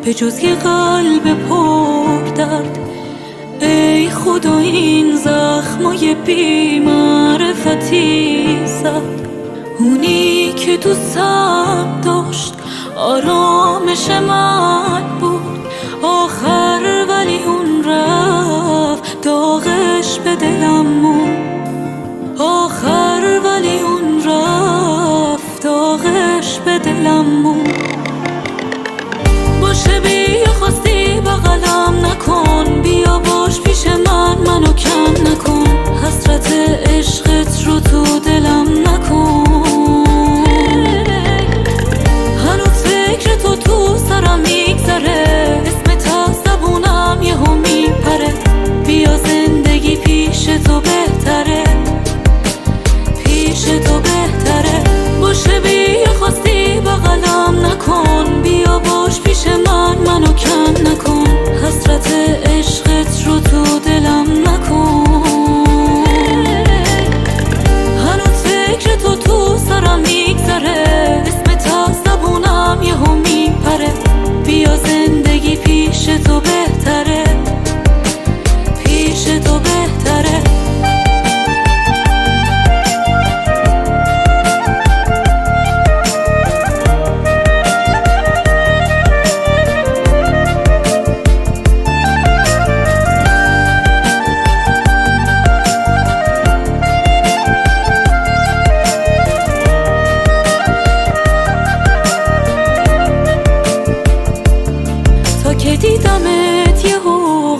به جز یه قلب پر درد. ای خدا این زخمای بی معرفتی زد، اونی که دوستم داشت آرامش من بود آخر، ولی اون رفت داغش به دلم موند آخر، ولی اون رفت داغش به دلم موند. باشه بیا خواستی بغلم نکن، بیا باش پیش منو کم نکن، حسرت عشقت رو تو دلم نکن. هنوز فکر تو سرم میگذره، اسمت از زبونم یهو میپره، بیا زندگی پیش تو بهتره، پیش تو بهتره. باشه بیا خواستی بغلم نکن، بیا باش پیش منو کم نکن، حسرت عشقت رو تو دلم نکن. هنوز فکر تو سرم میگذره، اسمت از زبونم یهو میپره، بیا زندگی پیش تو بهتره، پیش تو بهتره. که دیدمت یه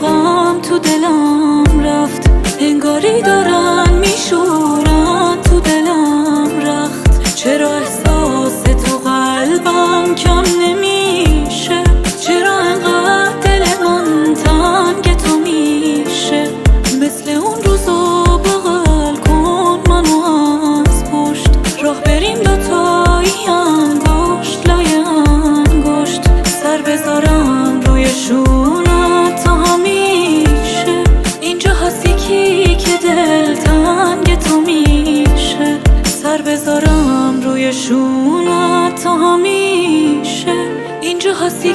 غم تو دلم رفت، انگاری دارن میشورن تو دلم رخت. چرا احساس تو قلبم کم نمیشه، چرا انقدر دل من تنگ تو میشه. مثل اون روزا بغل کن منو از پشت، راه بریم دوتایی انگشت لای انگشت، سر بذارم شونت تا همیشه. اینجا هستی که دل تنگ تو میشه، سر بذارم روی شونت تا همیشه. اینجا هستی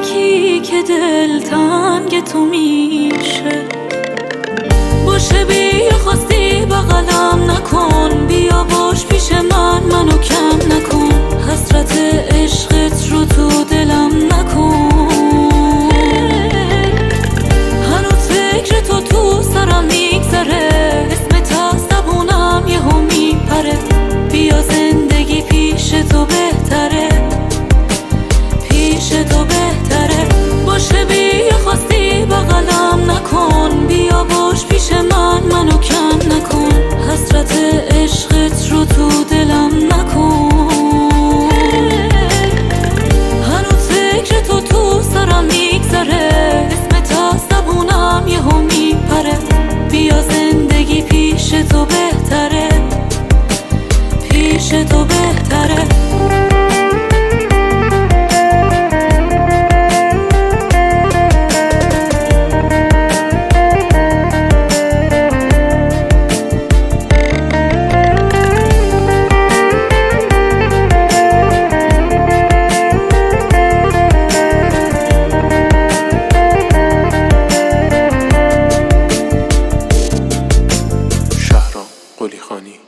که دل تنگ تو میشه. باشه بیا خواستی بغلم نکن، بیا باش پیش منو کم نکن، حسرت عشقت رو تو دلم نکن. تو سرم میگذره، اسمت از زبونم یهو میپره، بیا زندگی پیش تو بهتره، پیش تو بهتره. باشه بیا خواستی بغلم نکن، بیا باش پیش منو کم نکن، حسرت عشقت رو تو دلم نکن. هنوز فکر تو سرم میگذره، اسمت از زبونم یهو میپره، بیا زندگی پیش تو بهتره، پیش تو بهتره. قلی خانی